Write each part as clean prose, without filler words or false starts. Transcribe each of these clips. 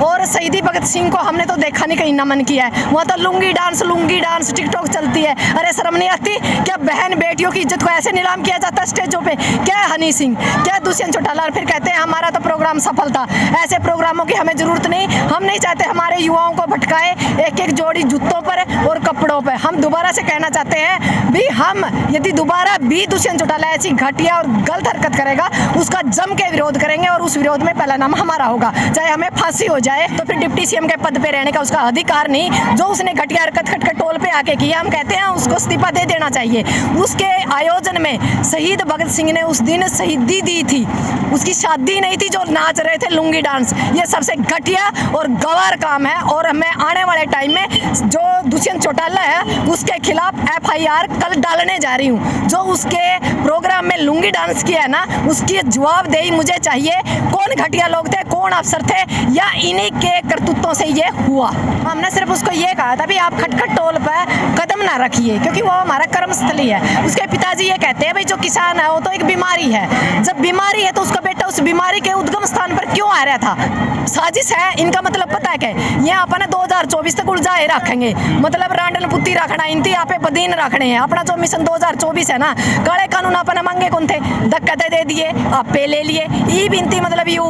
और शहीदी भगत सिंह को हमने तो देखा नहीं कहीं नमन किया है। वहाँ तो लुंगी डांस टिकटॉक चलती है। अरे शर्म नहीं आती? क्या बहन बेटियों की इज्जत को ऐसे नीलाम किया जाता है स्टेजों पे? क्या हनी सिंह, क्या दुष्यंत चौटाला, फिर कहते हैं हमारा तो प्रोग्राम सफल था। ऐसे प्रोग्रामों की हमें जरूरत नहीं। हम नहीं चाहते हमारे युवाओं को भटकाए एक एक जोड़ी जूतों पर और कपड़ों पर। हम दोबारा से कहना चाहते हैं भी हम यदि दोबारा भी दुष्यंत चौटाला ऐसी घटिया और गलत हरकत करेगा उसका जम के विरोध करेंगे और उस विरोध में पहला नाम हमारा होगा। चाहे हमें फांसी हो जाए तो फिर डिप्टी सीएम के पद पे रहने का उसका अधिकार नहीं। जो उसने घटिया हरकत खटखट टोल पे आके किया, हम कहते हैं उसको इस्तीफा दे देना चाहिए। उसके आयोजन में शहीद भगत सिंह ने उस दिन शहीदी दी थी, उसकी शादी नहीं थी जो नाच रहे थे लुंगी डांस। ये सबसे घटिया और गवार काम है और मैं आने वाले टाइम में जो दुष्यंत चौटाला है उसके खिलाफ FIR कल डालने जा रही हूँ। जो उसके प्रोग्राम में लुंगी डांस किया है ना, उसकी जवाबदेही मुझे चाहिए। कौन घटिया लोग थे, कौन अफसर थे, या इन्हीं के करतूतों से ये हुआ? हमने सिर्फ उसको ये कहा था भी आप खटखट टोल पर कदम ना रखिए क्योंकि वो हमारा कर्मस्थली है। उसके पिताजी ये कहते हैं भाई जो किसान है वो तो एक बीमारी है। जब बीमारी है तो उसका बेटा उस बीमारी के उद्गम स्थान पर क्यों आ रहा था? साजिश है इनका। मतलब पता है क्या, ये अपने 2024 तक उलझाए रखेंगे। मतलब रांडल पुत्ती रखना, इनती आप बदीन रखने हैं। अपना जो मिशन 2024 है ना, काले कानून अपने मांगे कौन थे, धक्का दे दिए, आप पे ले लिए। ई बिनती मतलब यू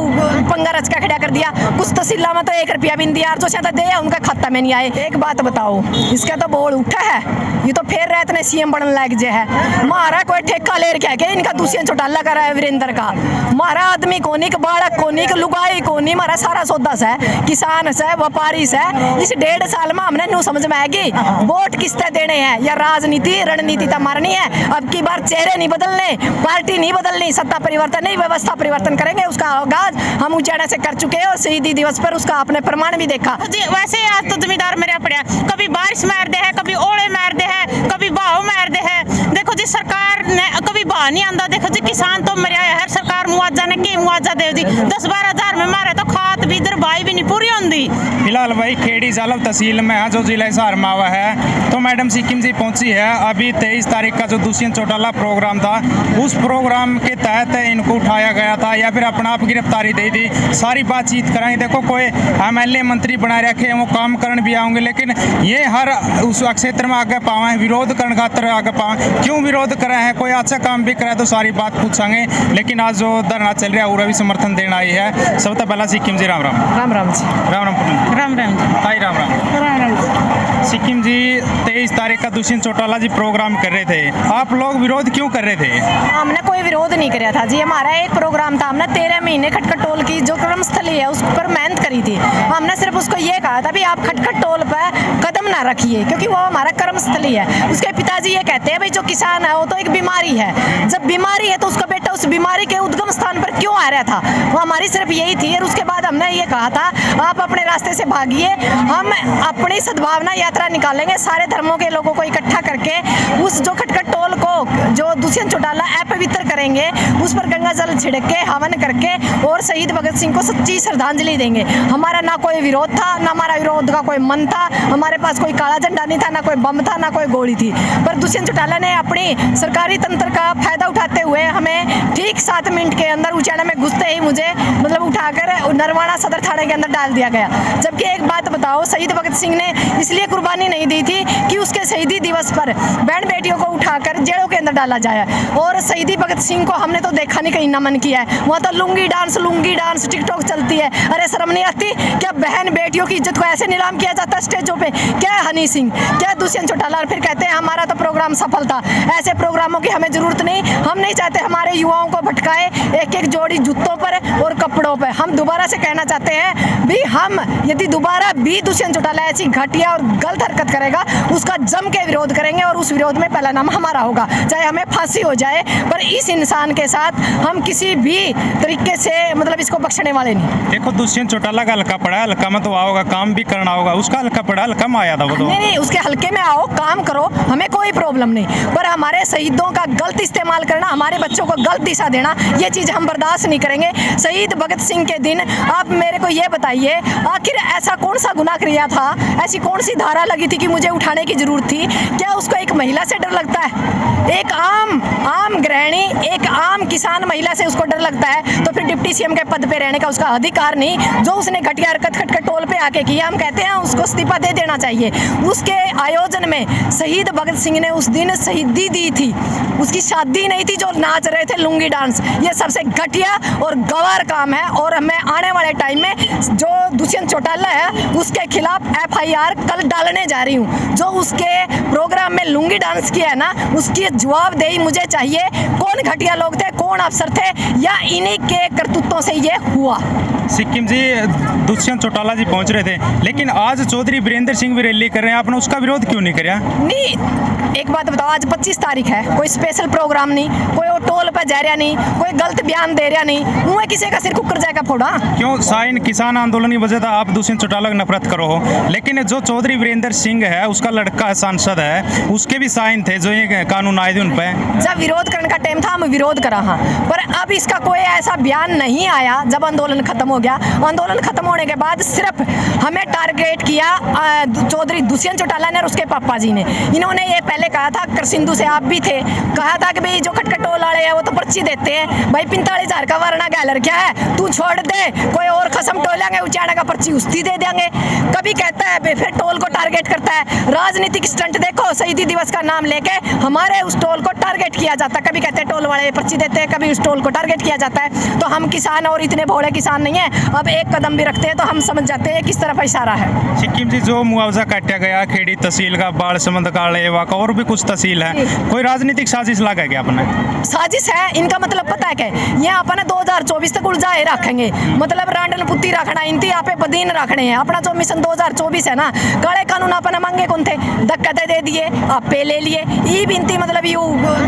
पंगा रच का खड़ा कर दिया। कुछ तो सिल्ला में तो 1 रुपया भी नहीं दिया, जो शायद दे उनका खाता में नहीं आए। एक बात बताओ, इसका तो बोल उठा है, ये तो फिर रहते ने CM बनने लग जे है। मारा कोई ठेका ले रखा है इनका दुष्यंत चौटाला का है वीरेंद्र का। मारा आदमी कोनी का, बालक कोनी का, लुगाई कोनी, मारा सारा सौदा से किसान से, व्यापारी से। इस 1.5 साल में हमने न्यू समझ में आएगी वोट किससे देने हैं या राजनीति रणनीति तो मारनी है। अब की बार चेहरे नहीं बदलने, पार्टी नहीं बदलनी, सत्ता परिवर्तन नहीं, व्यवस्था परिवर्तन करेंगे। उसका आगाज हम उजाड़ा से कर चुके हैं और शहीदी दिवस पर उसका आपने प्रमाण भी देखा। वैसे आज तो जमींदार मेरे पड़े, कभी बारिश मार दे है, कभी ओले मार दे है, कभी भाव मार दे है। देखो जी सरकार ने कभी भाव नहीं आंदा। देखो जी किसान तो मरिया है, हर सरकार मुआवजा ने की मुआवजा दे दी। 10-12 हजार में मारे तो खाद भी इधर भाई भी नहीं पूरी होंगी। फिलहाल भाई खेड़ी जालव तहसील में है जो जिला हिसार में आवा है। तो मैडम सिक्किम जी पहुंची है। अभी 23 तारीख का जो दुष्यंत चौटाला प्रोग्राम था, उस प्रोग्राम के तहत इनको उठाया गया था या फिर अपना आप गिरफ्तारी दी थी। सारी बातचीत कराएंगे। देखो कोई MLA मंत्री बना रखे हैं, वो काम करने भी आएंगे, लेकिन ये हर उस क्षेत्र में आगे पावे, विरोध करने खातर आगे पावे। क्यों विरोध करे हैं? कोई अच्छा काम भी करे तो सारी बात पूछेंगे। लेकिन आज जो धरना चल रहा है पूरा भी समर्थन देना आई है। सबसे पहला सिक्किम जी राम राम। राम राम जी। राम राम राम राम ताई राम राम। राम राम। सिक्किम जी 23 तारीख का दुष्यंत चौटाला जी प्रोग्राम कर रहे थे, आप लोग विरोध क्यों कर रहे थे? हमने कोई विरोध नहीं किया था जी। हमारा एक प्रोग्राम था, हमने 13 महीने खटखट टोल की जो कर्मस्थली है उस पर मेहनत करी थी। हमने सिर्फ उसको ये कहा था भी आप खटखट टोल पर कदम ना रखिए क्योंकि वो हमारा कर्मस्थली है। उसके पिताजी ये कहते हैं भाई जो किसान है वो तो एक बीमारी है। जब बीमारी है तो उसका बेटा उस बीमारी के उद्गम स्थान पर क्यों आ रहा था, वो हमारी सिर्फ यही थी। और उसके बाद हमने ये कहा था आप अपने रास्ते से भागिए, हम अपनी सद्भावना यात्रा निकालेंगे सारे धर्मों के लोगों को इकट्ठा करके। उस जो खटखट टोल को जो दुष्यंत चौटाला अपवित्र करेंगे उस पर गंगा जल छिड़क के हवन करके और शहीद भगत सिंह को सच्ची श्रद्धांजलि देंगे। हमारा ना कोई विरोध था, ना हमारा विरोध का कोई मन था। हमारे पास कोई काला झंडा नहीं था, ना कोई बम था, ना कोई गोली थी। पर दुष्यंत चौटाला ने अपनी सरकारी तंत्र का फायदा उठाते हुए हमें ठीक 7 मिनट के अंदर उचाड़ा में घुसते ही मुझे मतलब उठाकर नरवाना सदर थाने के अंदर डाल दिया गया। जबकि एक बात बताओ, शहीद भगत सिंह ने इसलिए कुर्बानी नहीं दी थी कि उसके शहीदी दिवस पर बहन बेटियों को उठाकर जेलों के अंदर डाला जाए। और शहीदी भगत सिंह को हमने तो देखा नहीं कहीं नमन किया है। वहाँ तो लुंगी डांस टिकटॉक चलती है। अरे शर्म नहीं आती? क्या बहन बेटियों की इज्जत को ऐसे नीलाम किया जाता है स्टेजों पे? क्या हनी सिंह, क्या दुष्यंत चौटाला, फिर कहते हैं हमारा तो प्रोग्राम सफल था। ऐसे प्रोग्रामों की हमें जरूरत नहीं। हम नहीं चाहते हमारे युवाओं को भटकाए एक एक जोड़ी जूतों पर और कपड़ों पर। हम दोबारा से कहना चाहते हैं भी हम यदि दोबारा भी दुष्यंत चौटाला ऐसी घटिया और गलत हरकत करेगा उसका जम के विरोध करेंगे और उस विरोध में पहला नाम हमारा होगा। चाहे हमें फांसी हो जाए, पर इस इंसान के साथ हम किसी भी तरीके से मतलब इसको बख्शने वाले नहीं। देखो दुष्यंत चौटाला का हल्का पड़ा, हल्का में तो आओगा, काम भी करना होगा। उसका हल्का पड़ा, हल्का में आया था वो तो। नहीं, उसके हल्के में आओ, काम करो, हमें कोई प्रॉब्लम नहीं। पर हमारे शहीदों का गलत इस्तेमाल करना, हमारे बच्चों को गलत दिशा देना, ये चीज़ हम बर्दाश्त नहीं करेंगे। शहीद भगत सिंह के दिन आप मेरे को ये बताइए, आखिर ऐसा कौन सा गुनाह किया था, ऐसी कौन सी धारा लगी थी कि मुझे उठाने की जरूरत थी? क्या उसको एक महिला से डर लगता है? एक आम गृहिणी, एक आम किसान महिला से उसको डर लगता है तो फिर डिप्टी सीएम के पद पे रहने का उसका अधिकार नहीं। जो उसने घटिया हरकत खटखट टोल पे आके किया, हम कहते हैं उसको इस्तीफा दे देना चाहिए। उसके आयोजन में शहीद भगत सिंह ने उस दिन शहीदी दी थी, उसकी शादी नहीं थी जो नाच रहे थे लुंगी डांस। ये सबसे घटिया और गवार काम है। और मैं आने वाले टाइम में जो दुष्यंत चौटाला है उसके खिलाफ FIR कल डालने जा रही हूँ। जो उसके प्रोग्राम में लुंगी डांस किया है ना, उसकी जवाबदेही मुझे चाहिए। कौन घटिया लोग थे, कौन अफसर थे, या इन्हीं के करतूतों से ये हुआ। सिक्किम जी दुष्यंत चौटाला जी पहुंच रहे थे, लेकिन आज चौधरी वीरेंद्र सिंह भी रैली कर रहे हैं, आपने उसका विरोध क्यों नहीं किया? नहीं, एक बात बताओ, आज 25 तारीख है, कोई स्पेशल प्रोग्राम नहीं, कोई वो टोल पर जा रहा नहीं, कोई गलत बयान दे रहा नहीं, मुँह किसी का सिर कुकर जाएगा फोड़ा। क्यों साइन किसान आंदोलन की वजह से आप दुष्यंत चौटाला की नफरत करो हो, लेकिन जो चौधरी वीरेंद्र सिंह है उसका लड़का सांसद है, उसके भी साइन थे जो ये कानून आए थे उन पर। जब विरोध करने का टाइम था हम विरोध करा, हाँ, पर अब इसका कोई ऐसा बयान नहीं आया। जब आंदोलन खत्म हो गया, आंदोलन खत्म होने के बाद सिर्फ हमें टारगेट किया चौधरी दुष्यंत चौटाला ने और उसके पापा जी ने। इन्होंने ये पहले कहा था, कर सिंधु से आप भी थे, कहा था कि भाई जो खटखटोल वाले हैं वो तो पर्ची देते हैं, भाई 45,000 का वरना गैलर क्या है, तू छोड़ दे, कोई और खसम टोलेंगे उचाड़ा का पर्ची उसकी दे देंगे। कभी कहता है फिर टोल को टारगेट करता है। राजनीतिक स्टंट देखो, शहीदी दिवस का नाम लेके हमारे उस टोल को टारगेट किया जाता है। कभी कहते हैं टोल वाले पर्ची देते हैं, कभी उस टोल को टारगेट किया जाता है। तो हम किसान और इतने भोले किसान नहीं है, अब एक कदम भी रखते हैं तो हम समझ जाते हैं किस तरफ इशारा है। सिक्किम जी जो मुआवजा काटा गया खेड़ी तहसील का, बाढ़ संबंध का, लेवा का और भी कुछ तहसील है, कोई राजनीतिक साजिश लगा क्या आपने? साजिश है, इनका मतलब पता है क्या, ये अपने 2024 तक उलझाए रखेंगे, मतलब रांडल पुत्ती रखना, इनती आपे बदीन रखने हैं। अपना जो मिशन 2024 है ना, काले कानून अपने मांगे कौन थे, धक्का दे दिए, आपे ले लिए, ई बिनती मतलब यू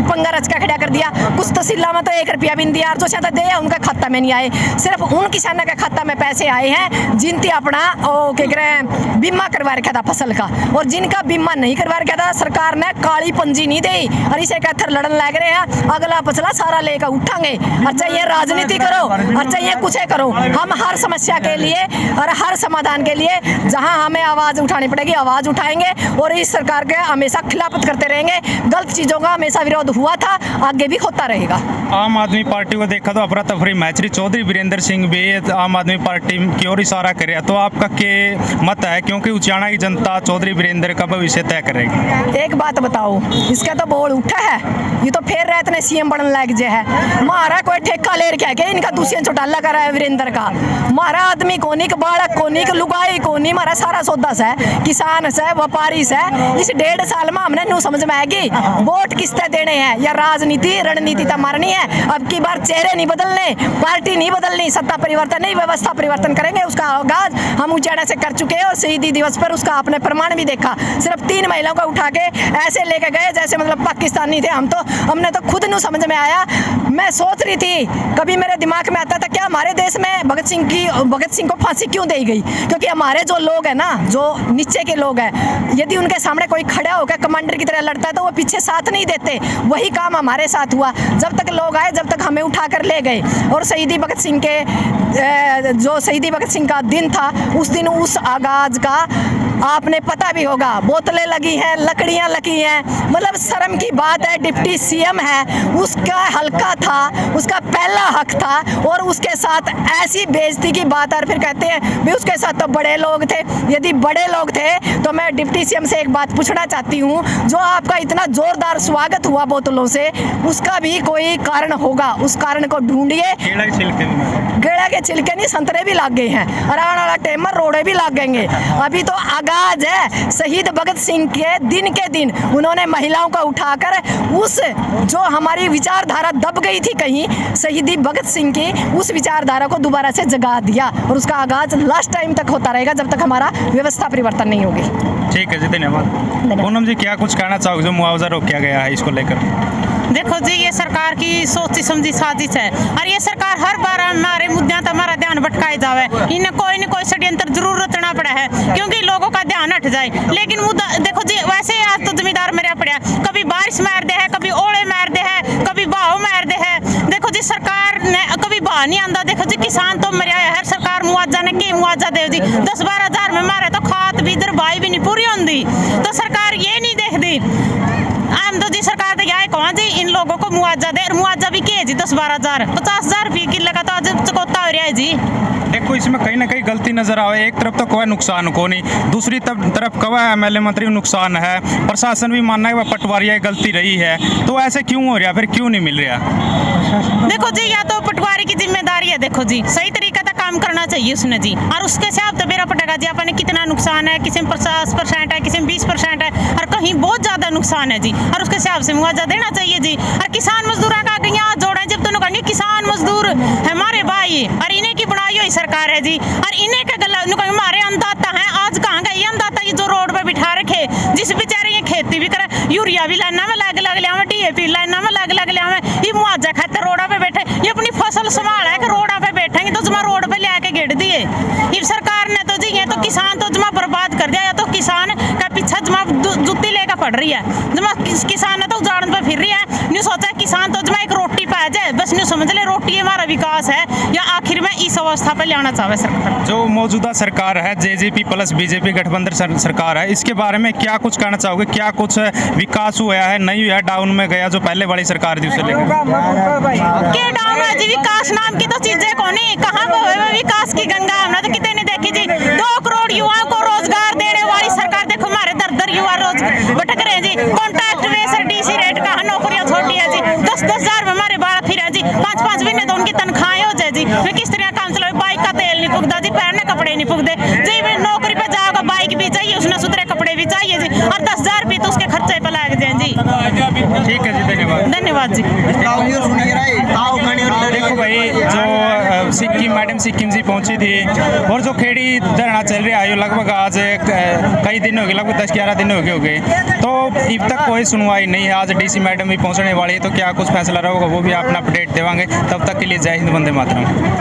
पंगा रच का खड़ा कर दिया। कुछ तहसीला में तो 1 रुपया भी नहीं दिया, और जो शायद दे उनका खाता में नहीं आए। सिर्फ उन किसानों के खाता में पैसे आए हैं जिनती अपना ओ क्या कह रहे हैं बीमा करवा रखा था फसल का, और जिनका बीमा नहीं करवा रखा था सरकार ने काली पंजी नहीं दी, और इसे कहकर लड़न लग रहे हैं, अगला पछला सारा लेकर उठाएंगे। अच्छा ये राजनीति करो, अच्छा ये कुछ करो, हम हर समस्या के लिए और हर समाधान के लिए जहां हमें आवाज उठानी पड़ेगी आवाज उठाएंगे, और इस सरकार के हमेशा खिलाफत करते रहेंगे। गलत चीजों का हमेशा विरोध हुआ था, आगे भी होता रहेगा। आम आदमी पार्टी को देखा तो अफरा तफरी मैचरी, चौधरी वीरेंद्र सिंह भी आम आदमी पार्टी की ओर इशारा करे, तो आपका क्या मत है? क्योंकि उचाना की जनता चौधरी वीरेंद्र का भविष्य तय करेगी। एक बात बताओ, इसका तो बोल उठा है, ये तो फिर रहते ने CM बनने लग जे है। मारा कोई ठेका ले रखा है इनका दुष्यंत चौटाला का है वीरेंद्र का, मारा आदमी कोनी का बालक कोनी का लुगाई कोनी, मारा सारा सौदा से किसान से व्यापारी से। इस 1.5 साल में हमने न्यू समझ में आएगी वोट किसते देने हैं, या राजनीति रणनीति तो मारनी है। अब की बार चेहरे नहीं बदलने, पार्टी नहीं बदलनी, सत्ता परिवर्तन नहीं, व्यवस्था परिवर्तन करेंगे। उसका आगाज हम उजाड़ा से कर चुके हैं, और शहीदी दिवस पर उसका आपने प्रमाण भी देखा। सिर्फ 3 महिलाओं को उठा के ऐसे लेके गए जैसे मतलब पाकिस्तानी थे हम, तो हमने तो खुद न्यू समझ में आया। मैं सोच रही थी, कभी मेरे दिमाग में आता था क्या हमारे देश में भगत सिंह को फांसी क्यों दी गई, क्योंकि हमारे जो लोग हैं ना, जो नीचे के लोग हैं, यदि उनके सामने कोई खड़ा होकर कमांडर की तरह लड़ता है तो वो पीछे साथ नहीं देते। वही काम हमारे साथ हुआ, जब तक लोग आए जब तक हमें उठा कर ले गए। और शहीदी भगत सिंह के जो शहीदी भगत सिंह का दिन था, उस दिन उस आगाज का आपने पता भी होगा, बोतलें लगी हैं, लकड़ियां लगी हैं, मतलब शर्म की बात है। डिप्टी CM है, उसका हल्का था, उसका पहला हक था, और उसके साथ ऐसी बेइज्जती की बात। और फिर कहते हैं भी उसके साथ तो बड़े लोग थे। यदि बड़े लोग थे तो मैं डिप्टी CM से एक बात पूछना चाहती हूँ, जो आपका इतना जोरदार स्वागत हुआ बोतलों से, उसका भी कोई कारण होगा, उस कारण को ढूंढिए। गेड़ा के छिलके नहीं, संतरे भी लग गए हैं, और आने वाला टाइम में रोड़े भी लग गएंगे। अभी तो आगाज है। शहीद भगत सिंह के दिन उन्होंने महिलाओं को उठाकर उस जो हमारी विचारधारा दब गई थी कहीं, शहीदी भगत सिंह की उस विचारधारा को दोबारा से जगा दिया, और उसका आगाज लास्ट टाइम तक होता रहेगा जब तक हमारा व्यवस्था परिवर्तन नहीं होगी। ठीक है जी, धन्यवाद। पूनम जी क्या कुछ कहना चाहोगे जो मुआवजा रोका गया है इसको लेकर? देखो जी, ये सरकार की सोची समझी साजिश है, और ये सरकार हर बार हमारे मुद्दों तक हमारा ध्यान भटकाए जावे। इन्हें कोई न कोई षड्यंत्र जरूर रचना पड़ा है, क्योंकि लोगों का ध्यान हट जाए। लेकिन मुद्दा देखो जी, वैसे आज तो जमींदार मेरा पड़ा, कभी बारिश मार दे है, कभी ओले मार दे है, कभी भाव मार दे है। देखो जी, सरकार ने कभी भाव नहीं आंदा। देखो जी, किसान तो मरिया है, हर सरकार मुआवजा ने की मुआवजा दे दी, 10-12 हज़ार में मारे तो खात भी इधर भाई भी नहीं पूरी होंगी। तो सरकार ये नहीं देखती। हम तो जी मोदी सरकार तो यह कहा जी इन लोगों को मुआवजा दे, मुआवजा भी के जी 10-12 हज़ार 50,000 रुपये किलो का तो आज चुकौता हो रहा है जी। देखो इसमें कहीं ना कहीं गलती नजर आवे। एक तरफ तो कोई नुकसान को नहीं, दूसरी तरफ कवा एमएलए मंत्री नुकसान है, प्रशासन भी मानना है वह पटवारिया की गलती रही है, तो ऐसे क्यों हो रहा, फिर क्यों नहीं मिल रहा? देखो जी या तो पटवारी की जिम्मेदारी है, देखो जी सही तरीके से काम करना चाहिए उसने जी, और उसके हिसाब से मेरा पटेगा जी अपने कितना नुकसान है, किसी में 50% है, किसी में 20% है, और कहीं बहुत ज्यादा नुकसान है जी, और उसके हिसाब से मुआवजा देना चाहिए जी। और किसान मजदूरों का यहाँ जोड़े जब तो कहेंगे किसान मजदूर हमारे भाई, और इन्हें की बनाई हुई सरकार है जी, और इन्हें के गला हमारे अन्नदाता हैं। आज कहाँ गए अन्नदाता ये जो रोड पे बिठा रखे, जिस बेचारे ये खेती भी करे, यूरिया भी लाना में लग लिया, DAP लाना में लग लिया, ये मुआवजा खाते रोडा पे बैठे, ये अपनी फसल संभाला है कि रोडा पे बैठेंगे तो जमा रोड पे ले आके गिर दिए। ये सरकार ने तो जी ये तो किसान तो जमा बर्बाद कर दिया, या तो किसान का पीछा जमा जुत्ती लेकर पड़ रही है, जमा किसान ने तो उजाड़न पे फिर रही है। नहीं सोचा किसान तो जमा एक रोटी पा जाए, बस नहीं समझ ले रोटी हमारा विकास है, या आखिर में इस अवस्था पे लाना चाहे सरकार। जो मौजूदा सरकार है JJP प्लस BJP गठबंधन सरकार है, इसके बारे में क्या कुछ कहना चाहोगे? क्या कुछ विकास हुआ है, नहीं हुआ, डाउन में गया जो पहले वाली सरकार थी उसे लेकर? के डाउन है जी, विकास नाम की तो चीजें कौन है, कहाँ को है विकास की गंगा, हमने तो कितने नहीं देखी जी। 2 करोड़ युवाओं को रोजगार देने वाली सरकार, देखो हमारे दर युवा रोज भटक रहे हैं जी। कॉन्ट्रैक्ट बेस DC रेट कहाँ नौकरियां छोड़ी है जी, 10-10 हज़ार में हमारे बालक फिर है जी, 5-5 महीने तो उनकी तनख्वाहें हो जाए जी। वे किस तरह काम चलाओ, बाइक का तेल नहीं पुगता जी, पहनने कपड़े नहीं पुगते जी, वे नौकरी पे जाओगे बाइक भी चाहिए, उसने सुथरे कपड़े भी चाहिए जी, और 10,000 रुपये तो उसके खर्चे पे लग जाए जी। ठीक है जी, धन्यवाद जी। देखो भाई जो सिक्किम मैडम सिक्किम जी पहुंची थी, और जो खेड़ी धरना चल रहा है लगभग आज कई दिन हो गए, लगभग 10-11 दिन हो गए, तो अब तक कोई सुनवाई नहीं है। आज DC मैडम भी पहुंचने वाली है, तो क्या कुछ फैसला रहेगा वो भी अपना अपडेट देवांगे। तब तक के लिए जय हिंद, वंदे मातरम।